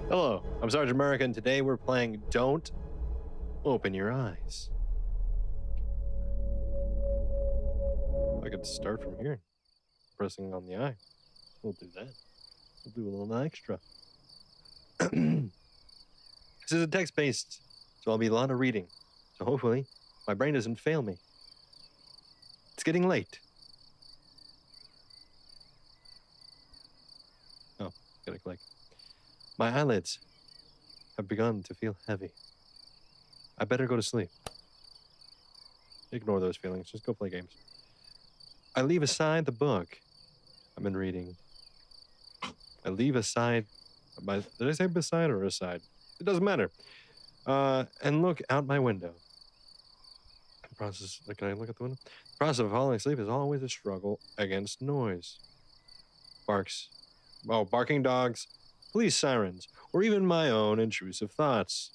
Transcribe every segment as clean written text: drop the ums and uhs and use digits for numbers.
Hello, I'm SergeantMurica, and today we're playing Don't Open Your Eyes. I could start from here, pressing on the eye. We'll do that. We'll do a little extra. This is a text-based, so I'll be a lot of reading. So hopefully, my brain doesn't fail me. It's getting late. Oh, gotta click. My eyelids have begun to feel heavy. I better go to sleep. Ignore those feelings. Just go play games. I leave aside the book I've been reading. I leave aside... Did I say beside or aside? It doesn't matter. And look out my window. Can I look at the window? The process of falling asleep is always a struggle against noise. Barking dogs, police sirens, or even my own intrusive thoughts.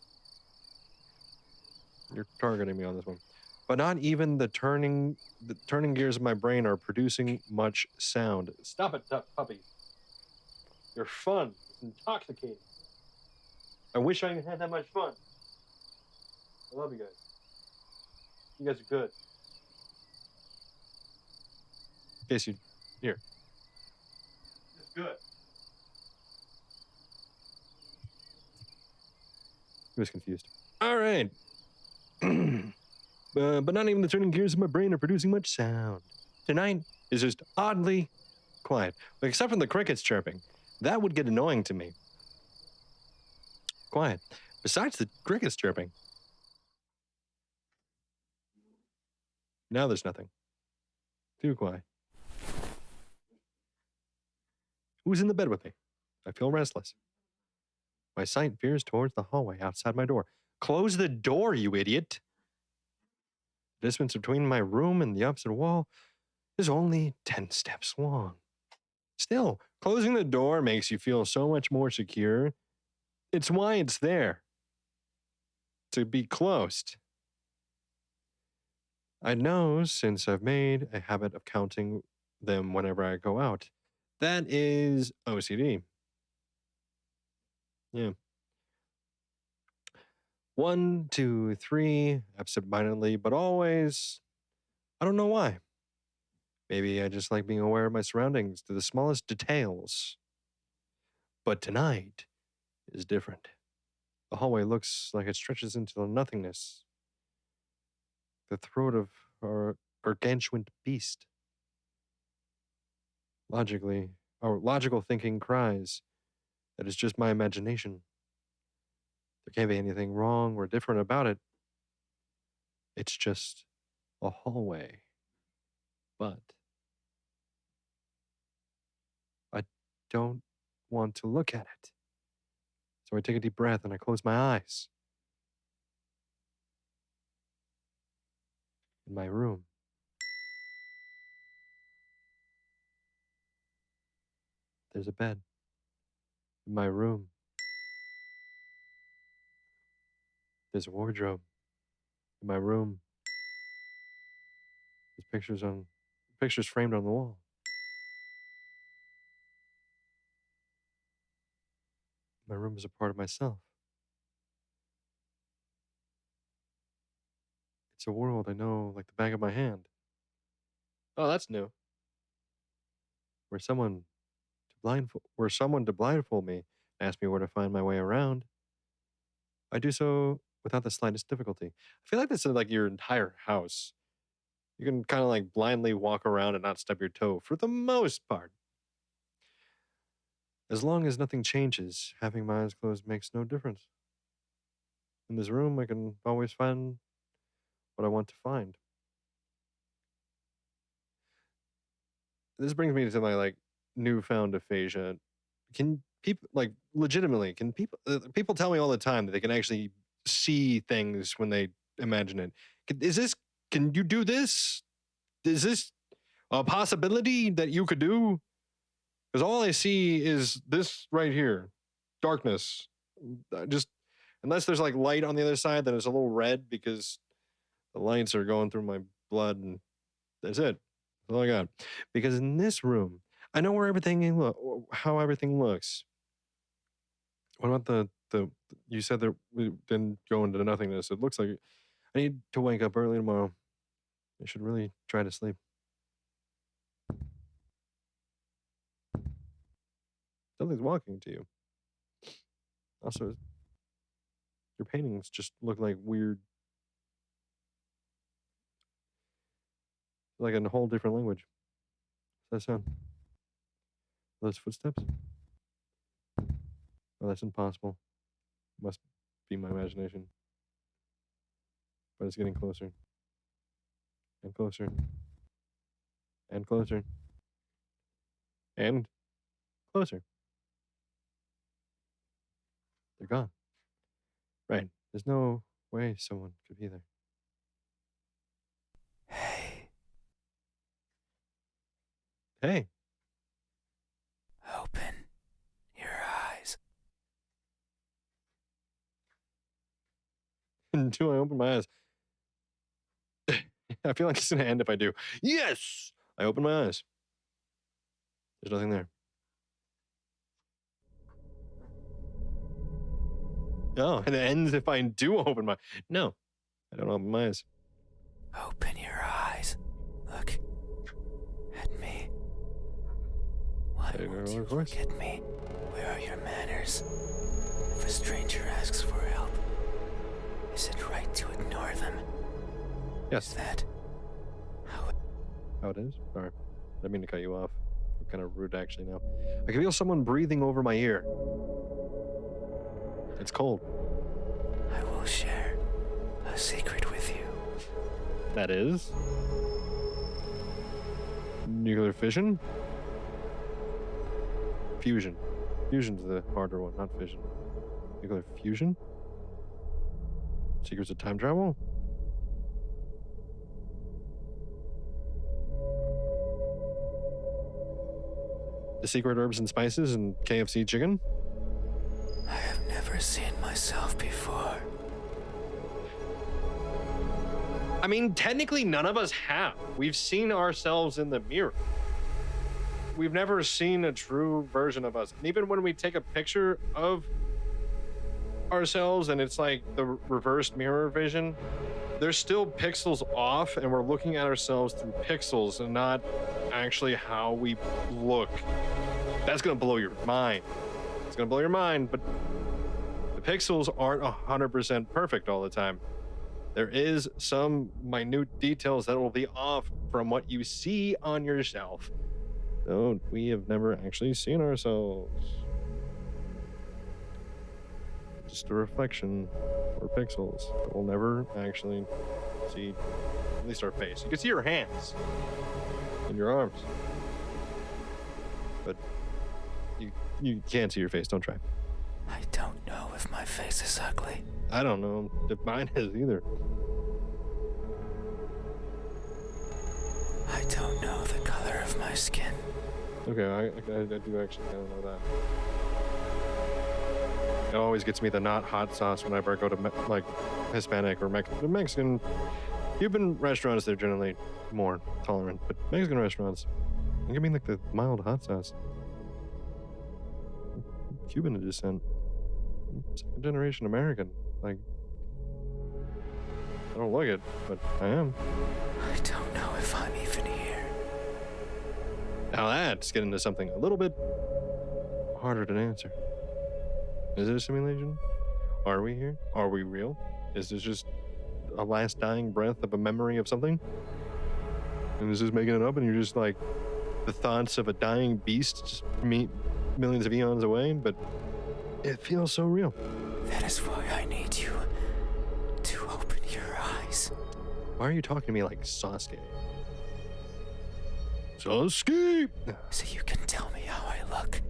You're targeting me on this one. But not even the turning gears of my brain are producing much sound. Stop it, puppy. You're fun. It's intoxicating. I wish I had that much fun. I love you guys. You guys are good. In case you... Here. It's good. He was confused. All right. But not even the turning gears of my brain are producing much sound. Tonight is just oddly quiet, except for the crickets chirping. That would get annoying to me. Quiet. Besides the crickets chirping. Now there's nothing. Too quiet. Who's in the bed with me? I feel restless. My sight veers towards the hallway outside my door. Close the door, you idiot! The distance between my room and the opposite wall is only 10 steps long. Still, closing the door makes you feel so much more secure. It's why it's there. To be closed. I know since I've made a habit of counting them whenever I go out. That is OCD. Yeah. 1, 2, 3, absentmindedly, but always. I don't know why. Maybe I just like being aware of my surroundings to the smallest details. But tonight is different. The hallway looks like it stretches into the nothingness. The throat of our gargantuan beast. Logical thinking cries that it's just my imagination. There can't be anything wrong or different about it. It's just a hallway. But I don't want to look at it. So I take a deep breath and I close my eyes. In my room. There's a bed. In my room. There's a wardrobe. In my room. There's pictures framed on the wall. My room is a part of myself. It's a world I know like the back of my hand. Oh, that's new. Were someone to blindfold me and ask me where to find my way around, I do so without the slightest difficulty. I feel like this is like your entire house. You can kind of like blindly walk around and not stub your toe for the most part. As long as nothing changes, having my eyes closed makes no difference. In this room, I can always find what I want to find. This brings me to my like newfound aphasia. Can people people tell me all the time that they can actually see things when they imagine it? Can you do this? Is this a possibility that you could do? Because all I see is this right here, darkness. Unless there's like light on the other side, then it's a little red because the lights are going through my blood, and that's it. That's all I got. Because in this room, I know how everything looks. What about the? You said that we didn't go into nothingness. It looks like I need to wake up early tomorrow. I should really try to sleep. Something's walking to you. Also, your paintings just look like weird, like in a whole different language. What's that sound? Those footsteps? Oh, that's impossible. Must be my imagination. But it's getting closer. And closer. And closer. And closer. They're gone. Right. There's no way someone could be there. Hey, Hey. open your eyes. Until I open my eyes. I feel like it's going to end if I do. Yes! I open my eyes. There's nothing there. Oh, and it ends if I do open my... No, I don't open my eyes. Open your eyes. Look at me. Why I don't won't know, you of course. look at me? Where are your manners? If a stranger asks for help, is it right to ignore them? Yes. Is that how it... How it is? Sorry. I didn't mean to cut you off. I'm kind of rude actually now. I can feel someone breathing over my ear. It's cold. I will share a secret with you. That is? Nuclear fission? Fusion. Fusion's the harder one, not fission. Nuclear fusion? Secrets of time travel? The secret herbs and spices and KFC chicken? I have never seen myself before. I mean, technically none of us have. We've seen ourselves in the mirror. We've never seen a true version of us. And even when we take a picture of ourselves and it's like the reversed mirror vision, there's still pixels off and we're looking at ourselves through pixels and not actually how we look. That's gonna blow your mind. It's gonna blow your mind, but the pixels aren't 100% perfect all the time. There is some minute details that will be off from what you see on yourself. So we have never actually seen ourselves. Just a reflection or pixels. We'll never actually see at least our face. You can see your hands and your arms. But you can't see your face, don't try. I don't know if my face is ugly. I don't know if mine is either. I don't know the color of my skin. Okay, I do actually kind of know that. It always gets me the not hot sauce whenever I go to like Hispanic or Mexican. Cuban restaurants, they're generally more tolerant, but Mexican restaurants, give me like the mild hot sauce. Cuban descent, second generation American. Like, I don't like it, but I am. I don't know if I'm even here. Now that's getting into something a little bit harder to answer. Is it a simulation? Are we here? Are we real? Is this just a last dying breath of a memory of something? And is this making it up and you're just like the thoughts of a dying beast just millions of eons away? But it feels so real. That is why I need you to open your eyes. Why are you talking to me like Sasuke? Sasuke! So you can tell me how I look.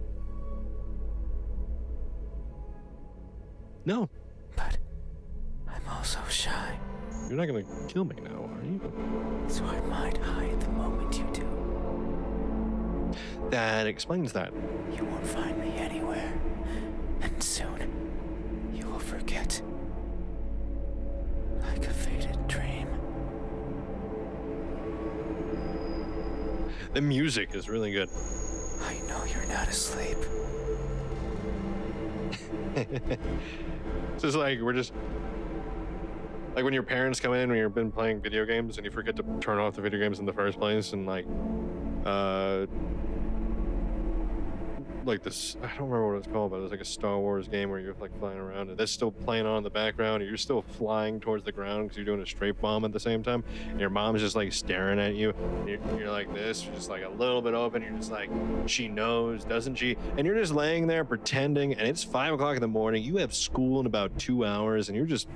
No, But I'm also shy, you're not gonna kill me now, are you? so I might hide the moment you do. That explains that. You won't find me anywhere. And soon, you will forget. Like a faded dream. The music is really good. I know you're not asleep. It's just like we're just like when your parents come in when you've been playing video games and you forget to turn off the video games in the first place, and like this, I don't remember what it's called, but it was like a Star Wars game where you're like flying around and that's still playing on in the background and you're still flying towards the ground because you're doing a straight bomb at the same time, and your mom's just like staring at you, and you're like this, you're just like a little bit open, you're just like, she knows, doesn't she? And you're just laying there pretending, and it's 5 o'clock in the morning, you have school in about 2 hours, and you're just,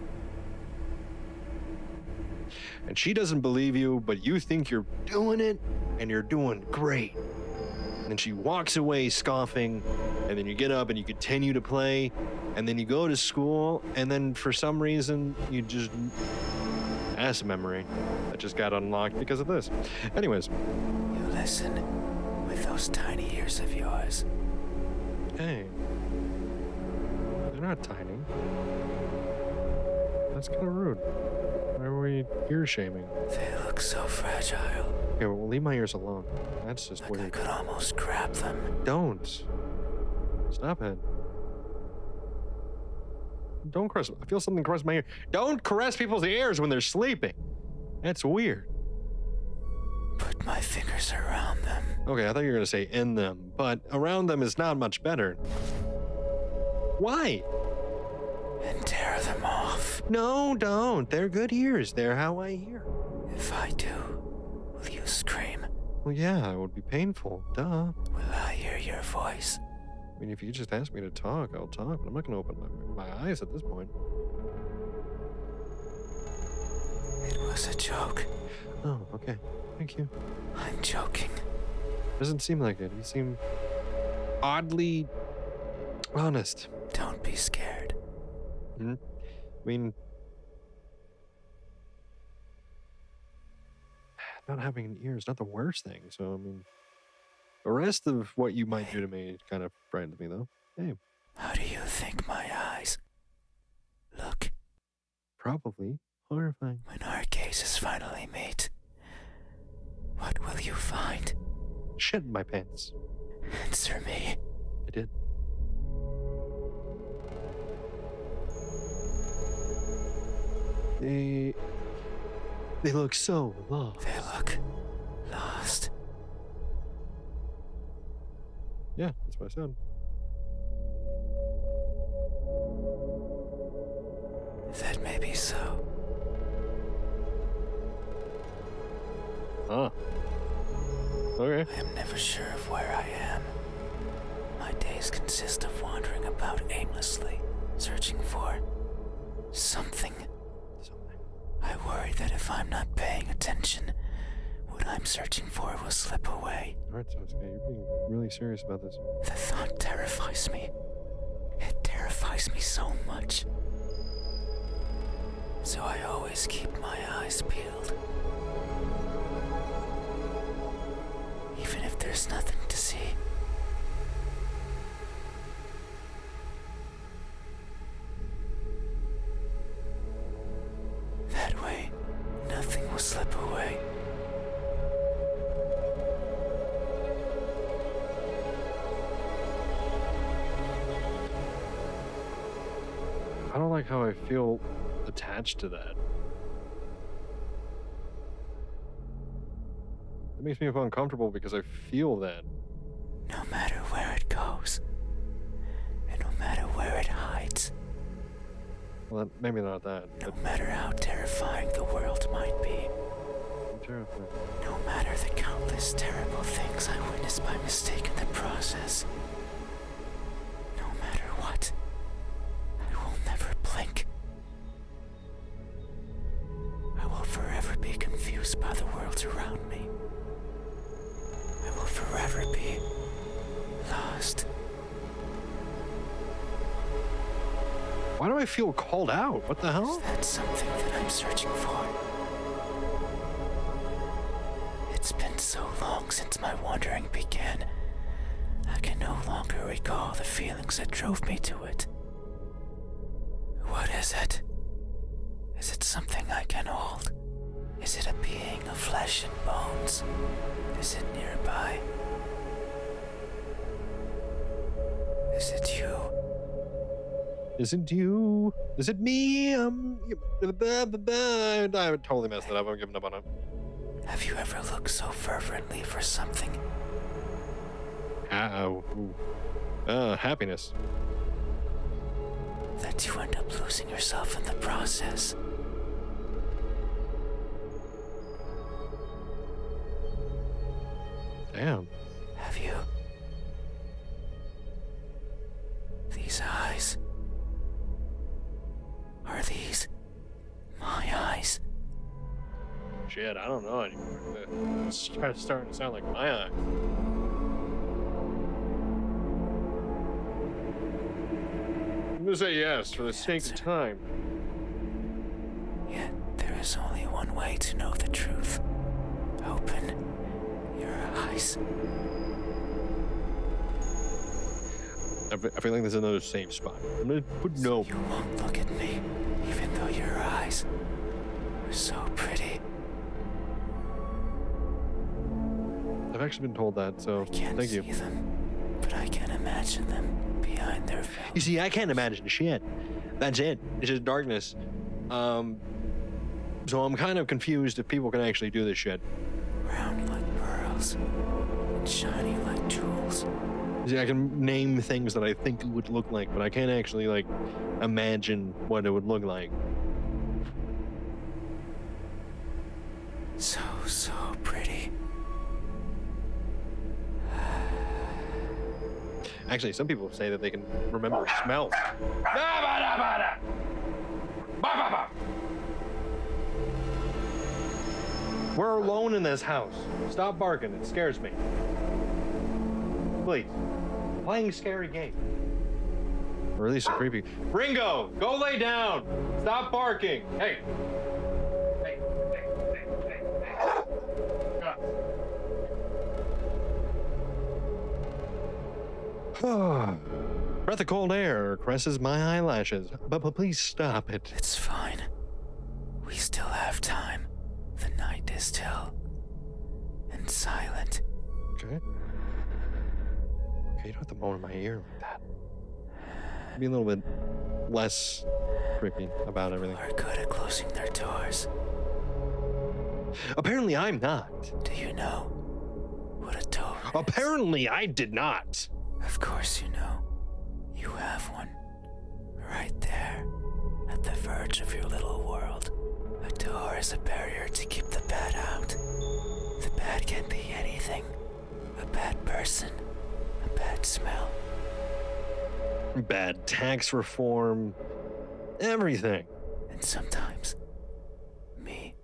and she doesn't believe you, but you think you're doing it and you're doing great. And then she walks away scoffing, and then you get up and you continue to play, and then you go to school, and then for some reason you just has a memory that just got unlocked because of this. Anyways. You listen with those tiny ears of yours. Hey. They're not tiny. That's kind of rude. Why are we ear shaming? They look so fragile. Okay, well, leave my ears alone. That's just Like weird. I could almost grab them. Don't. Stop it. Don't caress. I feel something caress my ear. Don't caress people's ears when they're sleeping. That's weird. Put my fingers around them. Okay, I thought you were going to say in them, but around them is not much better. Why? And tear them off. No, don't. They're good ears. They're how I hear. If I do, will you scream? Well, yeah, it would be painful. Duh. Will I hear your voice? I mean, if you just ask me to talk, I'll talk, but I'm not going to open my eyes at this point. It was a joke. Oh, okay. Thank you. I'm joking. Doesn't seem like it. You seem oddly honest. Don't be scared. I mean, not having an ear is not the worst thing. So, I mean, the rest of what you might do to me kind of frightens me, though. Hey. How do you think my eyes look? Probably horrifying. When our gazes finally meet, what will you find? Shit in my pants. Answer me. I did. They look so lost. They look lost. Yeah, that's what I said. That may be so. Huh. Okay. I am never sure of where I am. My days consist of wandering about aimlessly, searching for something. I worry that if I'm not paying attention, what I'm searching for will slip away. Alright, Sasuke, you're being really serious about this. The thought terrifies me. It terrifies me so much. So I always keep my eyes peeled. Even if there's nothing to see. That way, nothing will slip away. I don't like how I feel attached to that. It makes me feel uncomfortable because I feel that. No matter where it goes, and no matter where it hides, Well, maybe not that. no matter how terrifying the world might be, I'm terrified. no matter the countless terrible things I witnessed by mistake in the process, no matter what, I will never blink. I will forever be confused by the worlds around me. I will forever be lost. Why do I feel called out? What the Is hell? that something that I'm searching for? It's been so long since my wandering began, I can no longer recall the feelings that drove me to it. What is it? Is it something I can hold? Is it a being of flesh and bones? Is it nearby? Is it you? Is it you? Is it me? I totally messed it up. I'm giving up on it. Have you ever looked so fervently for something? Happiness. That you end up losing yourself in the process? Damn. Have you? These eyes. Are these my eyes? Shit, I don't know anymore. It's starting to sound like my eyes. I'm gonna say yes for the sake of time. Yet there is only one way to know the truth. Open your eyes. I feel like there's another safe spot. I'm gonna put no. You won't look at me, even though your eyes are so pretty. I've actually been told that, so I can't thank you. see them, but I can imagine them behind their veil. You see, I can't imagine shit. That's it. It's just darkness. So I'm kind of confused if people can actually do this shit. Round like pearls, and shiny like jewels. See, I can name things that I think it would look like, but I can't actually, like, imagine what it would look like. So pretty. Actually, some people say that they can remember smells. We're alone in this house. Stop barking. It scares me. Please. Playing a scary game. Or at least a creepy. Ringo, go lay down. Stop barking. Hey. Breath of cold air caresses my eyelashes, but please stop it. It's fine. We still have time. The night is still and silent. Okay. You don't have to moan in my ear like that. Be a little bit less creepy about everything. People are good at closing their doors. Apparently I'm not. Do you know what a door is? Apparently I did not. Of course you know. You have one. Right there. At the verge of your little world. A door is a barrier to keep the bad out. The bad can be anything. A bad person. A bad smell. Bad tax reform. Everything. And sometimes, me.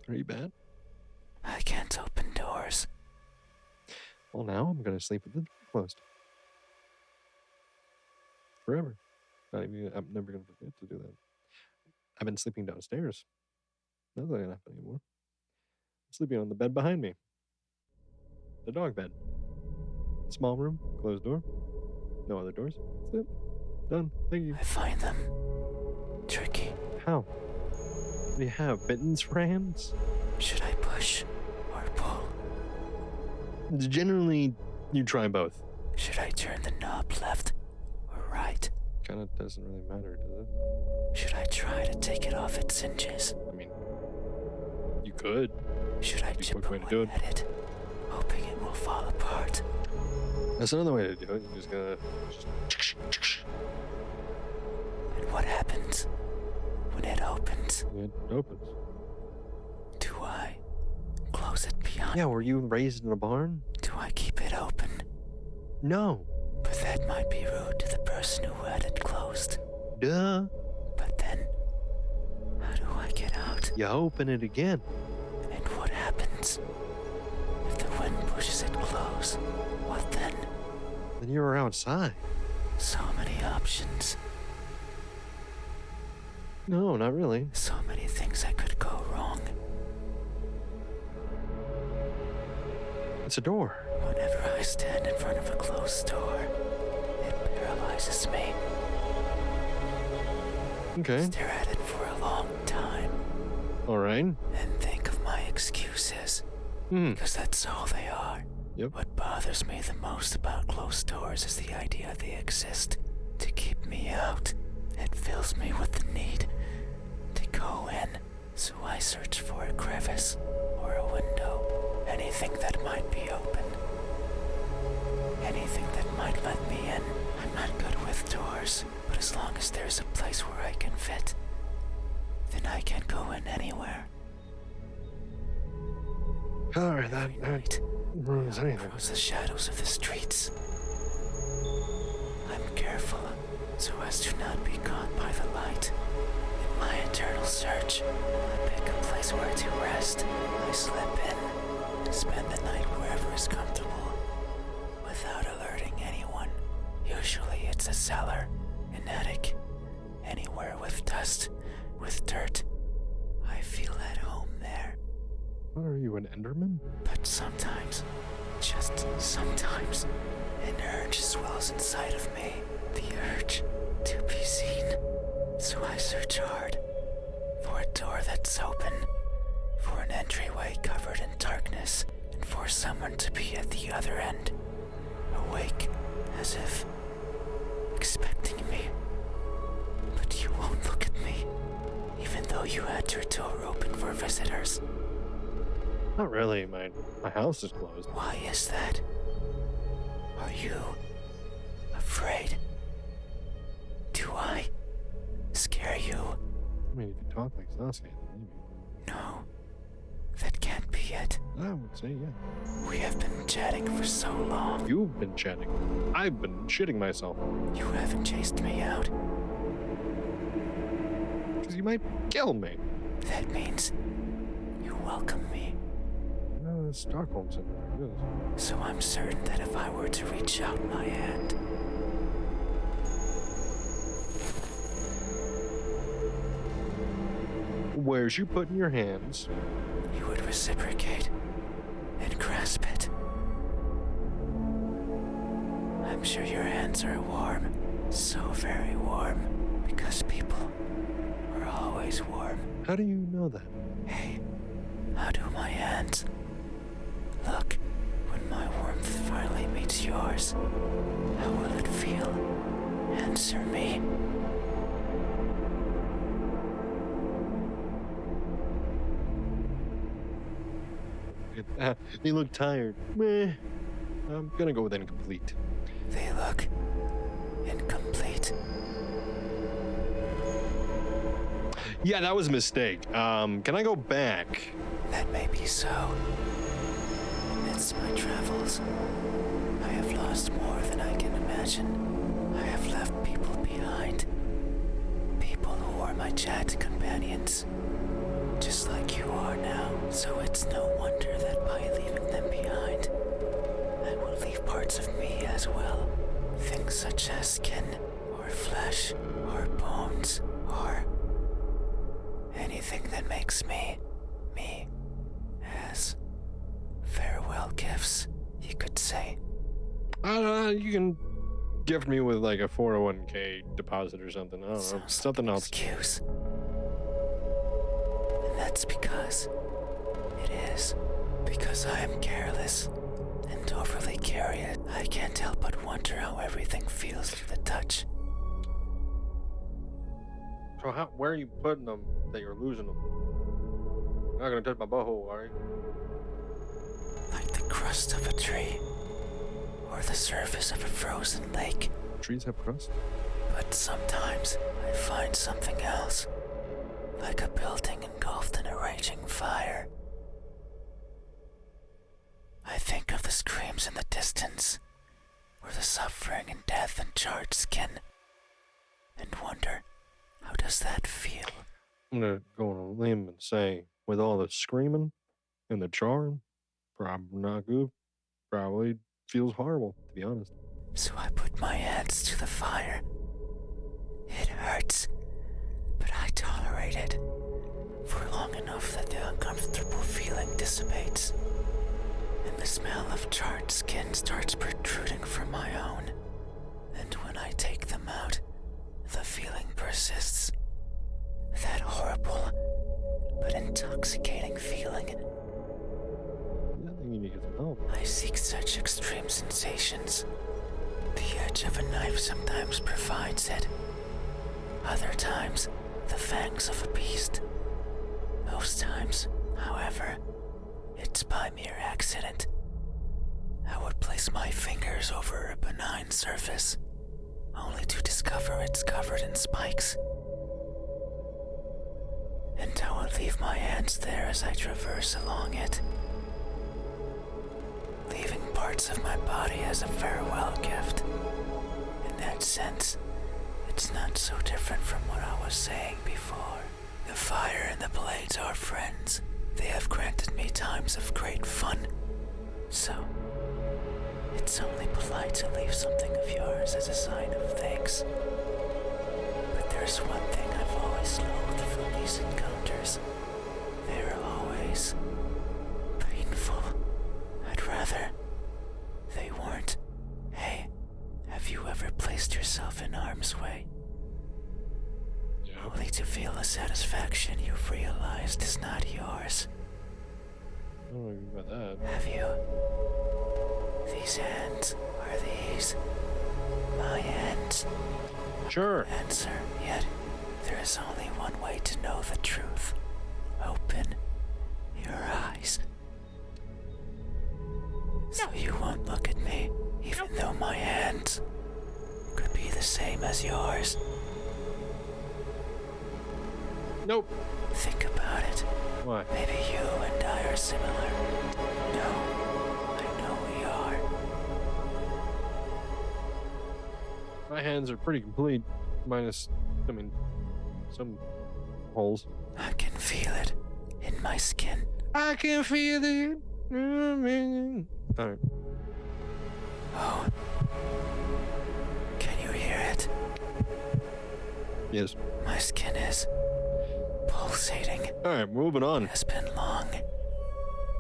Are you bad? I can't open doors. Well, now I'm gonna sleep with the door closed. Forever. I'm never gonna forget to do that. I've been sleeping downstairs. That's not gonna happen anymore. I'm sleeping on the bed behind me. The dog bed. Small room, closed door. No other doors. That's it. Done. Thank you. I find them tricky. How? What do you have? Mittens for hands? Should I push or pull? Generally, you try both. Should I turn the knob left or right? Kind of doesn't really matter, does it? Should I try to take it off its hinges? I mean, you could. Should I chip quick way to do away it. at it, hoping it will fall apart? That's another way to do it. You're just gonna. And what happens when it opens? It opens. Do I close it behind? Yeah, were you raised in a barn? Do I keep it open? No. But that might be rude to the person who had it closed. Duh. But then, how do I get out? You open it again. And what happens if the wind pushes it close? What then? Then you were outside. So many options. No, not really. So many things that could go wrong. It's a door. Whenever I stand in front of a closed door, it paralyzes me. Okay. Stare at it for a long time All right. and think of my excuses. Hmm. Because that's all they are. Yep. What bothers me the most about closed doors is the idea they exist to keep me out. It fills me with the need to go in, so I search for a crevice or a window, anything that might be open, anything that might let me in. I'm not good with doors, but as long as there's a place where I can fit, then I can go in anywhere. Alright, that Night, ruins anything. across the shadows of the streets. I'm careful so as to not be caught by the light. In my eternal search, I pick a place where to rest. I slip in and spend the night wherever is comfortable, without alerting anyone. Usually it's a cellar, an attic, anywhere with dust, with dirt. I feel at home there. What are you, an Enderman? But sometimes, just sometimes, an urge swells inside of me. The urge to be seen. So I search hard for a door that's open, for an entryway covered in darkness, and for someone to be at the other end, awake, as if expecting me. But you won't look at me, even though you had your door open for visitors. Not really, my house is closed. Why is that? Are you afraid? Do I scare you? I mean, if you talk like Sasuke, then maybe. No, that can't be it. I would say, yeah. We have been chatting for so long. You've been chatting. I've been shitting myself. You haven't chased me out. Because you might kill me. That means you welcome me. Stockholm syndrome, I guess. So I'm certain that if I were to reach out my hand, Where's you putting your hands? you would reciprocate and grasp it. I'm sure your hands are warm, so very warm, because people are always warm. How do you know that? Hey, how do my hands look when my warmth finally meets yours? How will it feel? Answer me. You look tired. Meh. I'm gonna go with incomplete. They look incomplete. Yeah, that was a mistake. Can I go back? That may be so. Amidst my travels, I have lost more than I can imagine. I have left people behind. People who are my chat companions. Just like you are now. So it's no wonder that by leaving them behind, I will leave parts of me as well. Things such as skin, or flesh, or bones, or anything that makes me, me, as farewell gifts, you could say. I don't know, you can gift me with like a 401k deposit or something. I don't know. Sounds Something like an else. excuse. And that's because I am careless and overly curious. I can't help but wonder how everything feels to the touch. So where are you putting them that you're losing them? You're not gonna touch my butthole, are you? Like the crust of a tree, or the surface of a frozen lake. Trees have crust? But sometimes I find something else, like a building engulfed in a raging fire. I think of the screams in the distance, or the suffering and death and charred skin, and wonder, how does that feel? I'm gonna go on a limb and say, with all the screaming and the charring, probably not good. Probably feels horrible, to be honest. So I put my hands to the fire. It hurts, but I tolerate it for long enough that the uncomfortable feeling dissipates, and the smell of charred skin starts protruding from my own. And when I take them out, the feeling persists. That horrible but intoxicating feeling. I think you need to get some help. I seek such extreme sensations. The edge of a knife sometimes provides it. Other times, the fangs of a beast. Most times, however, it's by mere accident. I would place my fingers over a benign surface, only to discover it's covered in spikes. And I would leave my hands there as I traverse along it, leaving parts of my body as a farewell gift. In that sense, it's not so different from what I was saying before. The fire and the blades are friends. They have granted me times of great fun. So, it's only polite to leave something of yours as a sign of thanks. But there's one thing I've always loathed from these encounters. They're always painful. I'd rather they weren't. Hey, have you ever placed yourself in harm's way? Yeah. Only to feel a satisfaction you've realized is not yours. I don't know about that. Have you? These hands, are these my hands? Sure. Answer, yet there is only one way to know the truth. Open your eyes. So you won't look at me, even though my hands could be the same as yours. Nope. Think about it. Why? Maybe you and I are similar. No, I know we are. My hands are pretty complete, minus, some holes. I can feel it in my skin. I can feel it. Alright. Oh. Can you hear it? Yes. My skin is pulsating. Alright, moving on. It has been long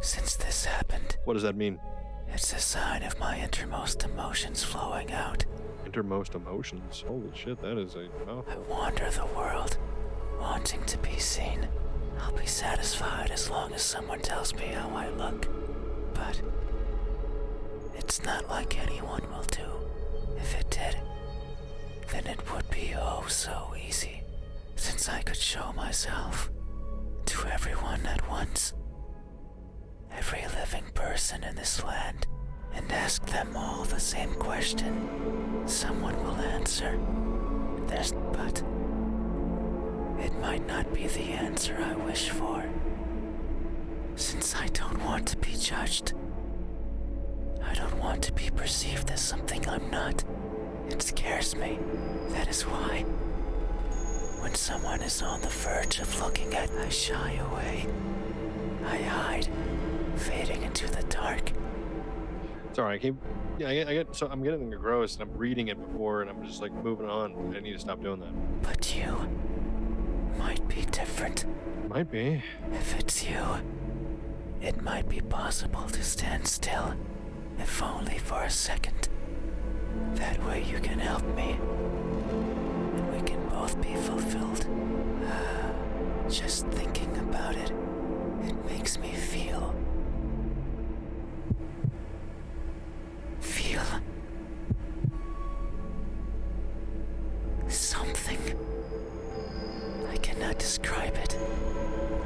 since this happened. What does that mean? It's a sign of my innermost emotions flowing out. Innermost emotions. Holy shit, that is a mouthful. I wander the world, wanting to be seen. I'll be satisfied as long as someone tells me how I look. But it's not like anyone will do. If it did, then it would be oh so easy, since I could show myself to everyone at once. Every living person in this land, and ask them all the same question. Someone will answer. But it might not be the answer I wish for, since I don't want to be judged. I don't want to be perceived as something I'm not. It scares me. That is why, when someone is on the verge of looking at, I shy away. I hide, fading into the dark. Sorry, I'm getting gross and I'm reading it before and I'm just like moving on. I need to stop doing that. But you might be different. Might be. If it's you, it might be possible to stand still, if only for a second. That way you can help me, and we can both be fulfilled. Just thinking about it, it makes me feel something. I cannot describe it.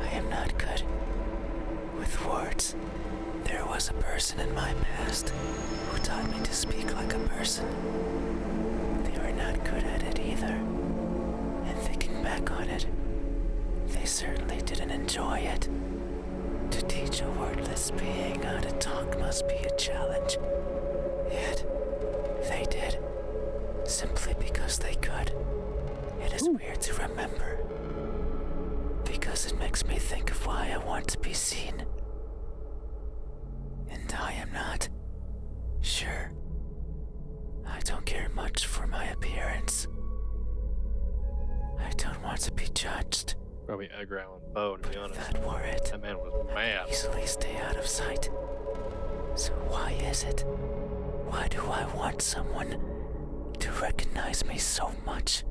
I am not good with words. There was a person in my past who taught me to speak like a person. They were not good at it either. And thinking back on it, they certainly didn't enjoy it. To teach a wordless being how to talk must be a challenge. Yet, they did. Simply because they could. It is weird to remember. Because it makes me think of why I want to be seen. And I am not sure. I don't care much for my appearance. I don't want to be judged. Probably Edgar Allan Poe, to be honest. If that were it, That man was mad. I'd easily stay out of sight. So why is it? Why do I want someone to recognize me so much?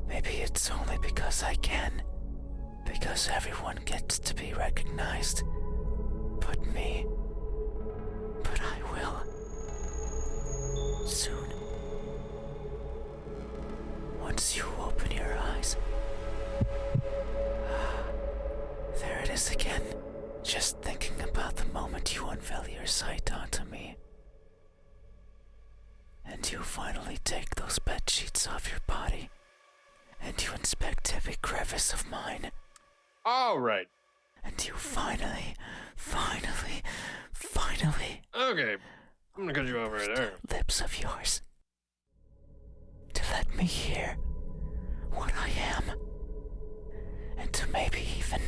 Maybe it's only because I can. Because everyone gets to be recognized. But me. But I will. Soon. Once you open your eyes, movements of your body, and you inspect every crevice of mine, All right. and you finally, Okay. I'm gonna cut you off right there. lips of yours to let me hear what I am, and to maybe even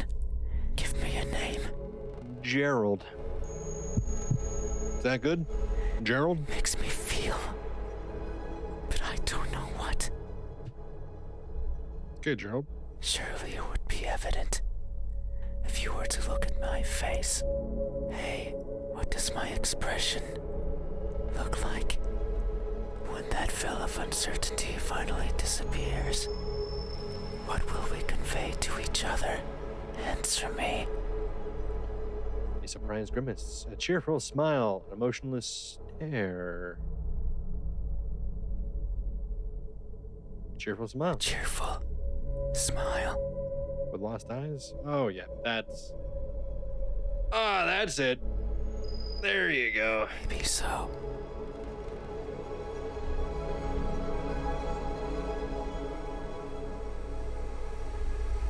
give me a name. Gerald. Is that good? Gerald? Makes me feel, but I don't know what. Okay, Gerald. Surely it would be evident if you were to look at my face. Hey, what does my expression look like when that veil of uncertainty finally disappears? What will we convey to each other? Answer me. A surprised grimace, a cheerful smile, an emotionless stare. Cheerful smile. Cheerful smile. With lost eyes? Oh, yeah, that's. Ah, that's it. There you go. Maybe so.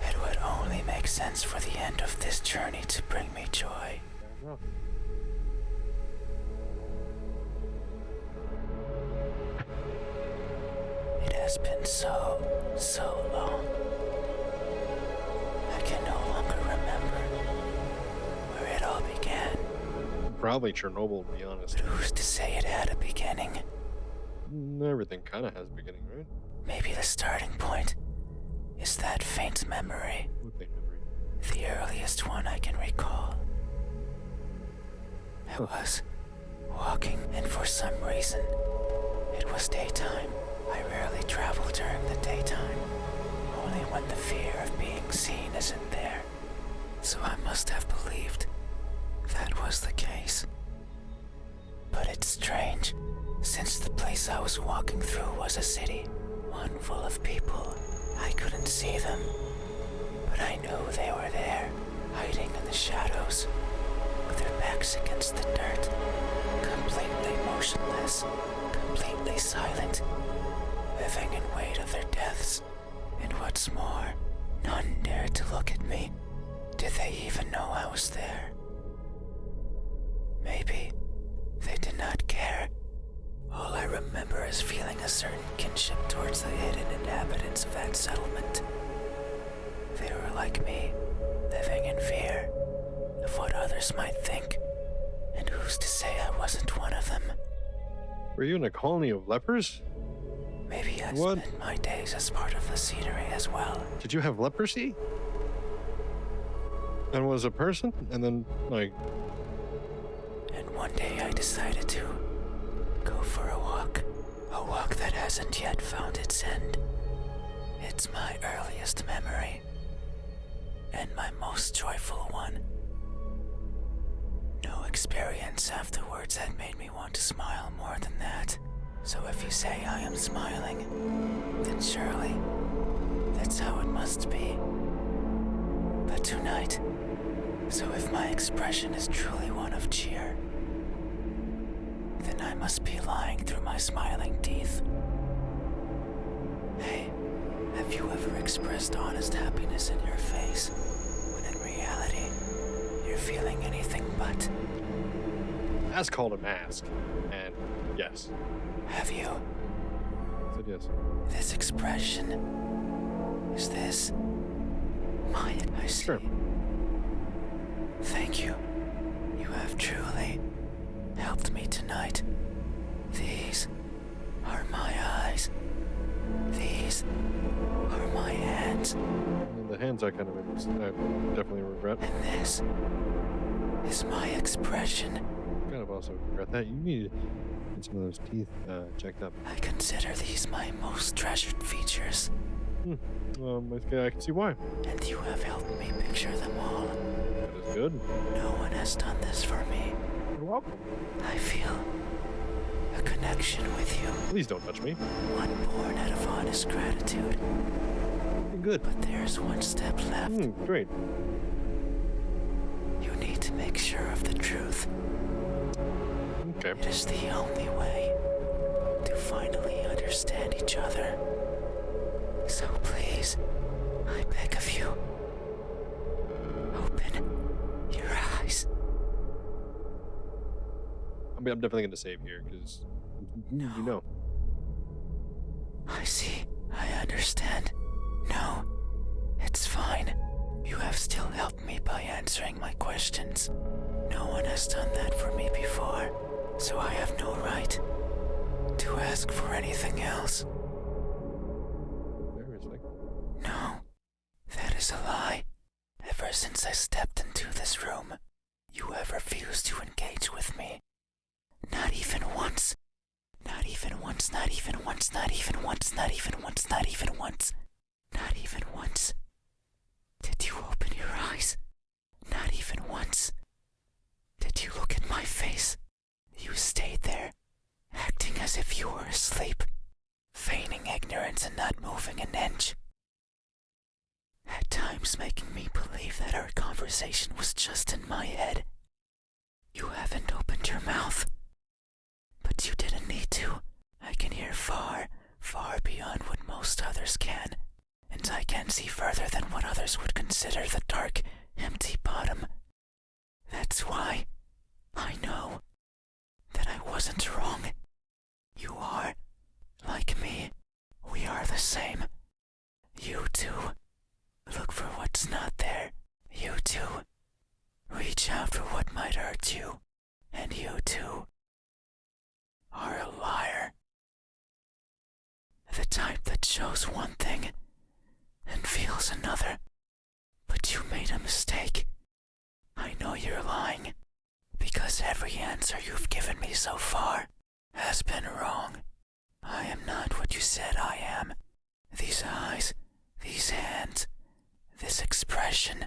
It would only make sense for the end of this journey to bring me joy. There you go. It has been so long. I can no longer remember where it all began. Probably Chernobyl, to be honest. But who's to say it had a beginning? Everything kind of has a beginning, right? Maybe the starting point is that faint memory, What big memory? the earliest one I can recall. I was walking, and for some reason, it was daytime. I rarely travel during the daytime, only when the fear of being seen isn't there. So I must have believed that was the case. But it's strange, since the place I was walking through was a city, one full of people. I couldn't see them, but I knew they were there, hiding in the shadows, with their backs against the dirt, completely motionless, completely silent, living in wait of their deaths. And what's more, none dared to look at me. Did they even know I was there? Maybe they did not care. All I remember is feeling a certain kinship towards the hidden inhabitants of that settlement. They were like me, living in fear of what others might think. And who's to say I wasn't one of them? Were you in a colony of lepers? Maybe I What? spent my days as part of the scenery as well. Did you have leprosy? And was a person? And then, like, And one day I decided to go for a walk that hasn't yet found its end. It's my earliest memory, and my most joyful one. No experience afterwards had made me want to smile more than that. So if you say I am smiling, then surely that's how it must be. But tonight, so if my expression is truly one of cheer, then I must be lying through my smiling teeth. Hey, have you ever expressed honest happiness in your face, when in reality, you're feeling anything but? that's called a mask. And yes. Have you? I said yes. This expression, is this my... I see. Sure. Thank you. You have truly helped me tonight. These are my eyes. These are my hands. And the hands I kind of I definitely regret. And this is my expression. Kind of also regret that. You need to get some of those teeth checked up. I consider these my most treasured features. I can see why. And you have helped me picture them all. That is good. No one has done this for me. You're welcome. I feel a connection with you. Please don't touch me. One born out of honest gratitude. You're good. But there's one step left. Great. You need to make sure of the truth. Okay. It is the only way to finally understand each other. So please, I beg of you, open your eyes. I'm definitely gonna save here because No. you know. I see. I understand. No, it's fine. You have still helped me by answering my questions. No one has done that for me before, so I have no right to ask for anything else. There is like No, that is a lie. Ever since I stepped into this room, you have refused to engage with me. Not even once. Not even once, not even once, not even once, not even once, not even once. Not even once. Did you open your eyes? Not even once. Did you look at my face? You stayed there, acting as if you were asleep, feigning ignorance and not moving an inch. At times making me believe that our conversation was just in my head. You haven't opened your mouth. But you didn't need to. I can hear far, far beyond what most others can. And I can see further than what others would consider the dark, empty bottom. That's why I know that I wasn't wrong. You are, like me, we are the same. You too. Look for what's not there. You too. Reach out for what might hurt you. And you too are a liar. The type that shows one thing and feels another. But you made a mistake. I know you're lying, because every answer you've given me so far has been wrong. I am not what you said I am. These eyes, these hands, this expression,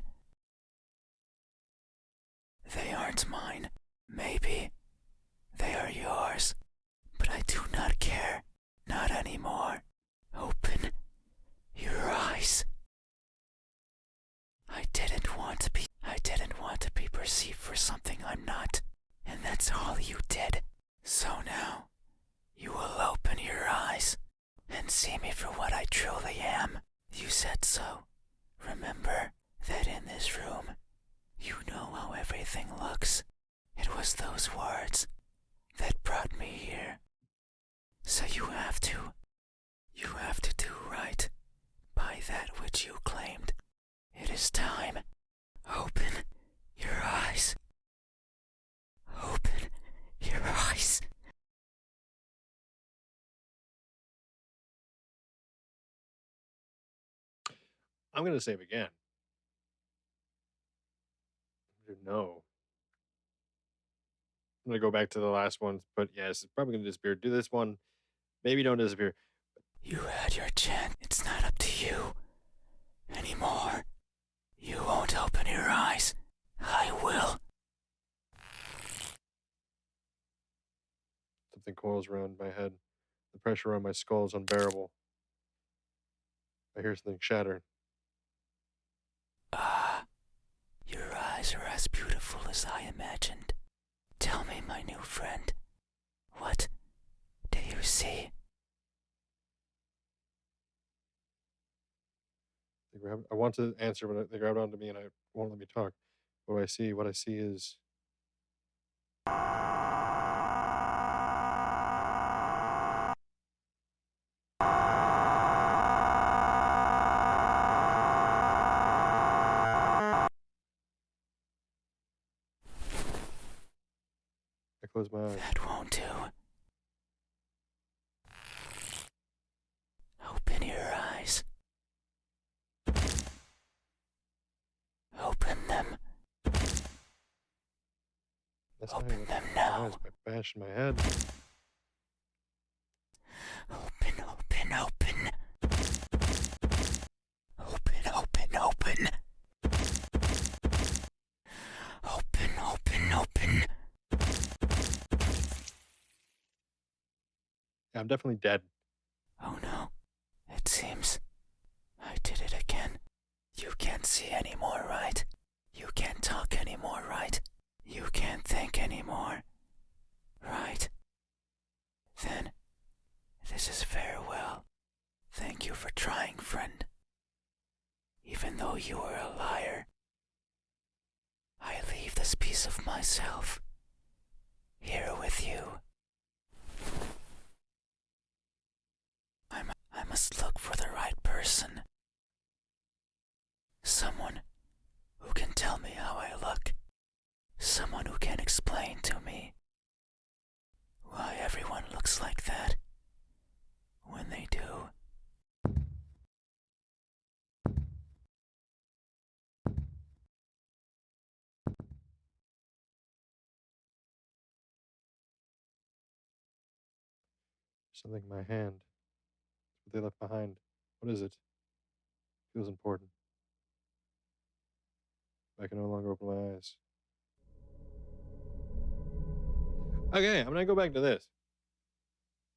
they aren't mine. Maybe they are yours. But I do not care. Not anymore. Open your eyes. I didn't want to be perceived for something I'm not. And that's all you did. So now, you will open your eyes and see me for what I truly am. You said so. Remember that in this room, you know how everything looks. It was those words that brought me here. So you have to do right by that which you claimed. It is time. Open your eyes. Open your eyes. I'm gonna save again. No. I'm gonna go back to the last ones, but yes, it's probably gonna disappear. Do this one. Maybe don't disappear. You had your chance. It's not up to you anymore. You won't open your eyes. I will. Something coils around my head. The pressure on my skull is unbearable. I hear something shatter. Your eyes are as beautiful as I imagined. Tell me, my new friend, what do you see? I want to answer, but they grabbed onto me and I won't let me talk. What do I see? What I see is I close my eyes. That won't do. Open your eyes. Open them. That's Open not them my now. eyes by bashing my head. Open, open, open. Open, open, open. Open, open, open. Yeah, I'm definitely dead. Oh no, it seems I did it again. You can't see anymore, right? You can't talk anymore, right? You can't think anymore, right? Then, this is farewell. Thank you for trying, friend. Even though you are a liar, I leave this piece of myself here with you. I must look for the right person. Someone who can tell me how I look. Someone who can explain to me why everyone looks like that when they do. Something in my hand. What they left behind. What is it? Feels important. I can no longer open my eyes. Okay, I'm gonna go back to this.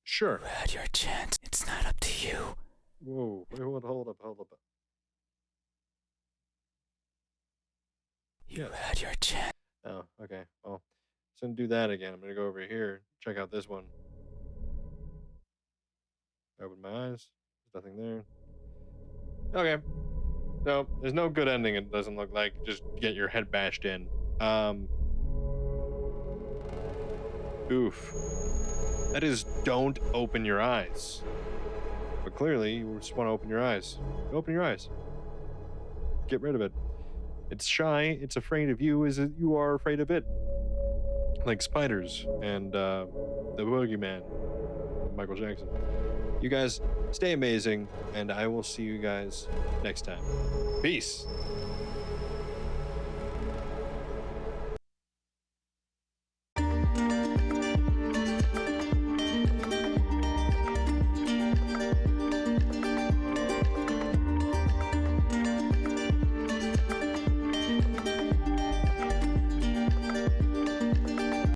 Sure. You had your chance. It's not up to you. Whoa, wait, hold up. You had your chance. Oh, okay. Well, so I'm gonna do that again. I'm gonna go over here, check out this one. Open my eyes. There's nothing there. Okay. No, there's no good ending, it doesn't look like. Just get your head bashed in. Oof. That is, don't open your eyes. But clearly, you just want to open your eyes. Open your eyes. Get rid of it. It's shy, it's afraid of you as you are afraid of it. Like spiders and the boogeyman, Michael Jackson. You guys stay amazing, and I will see you guys next time. Peace.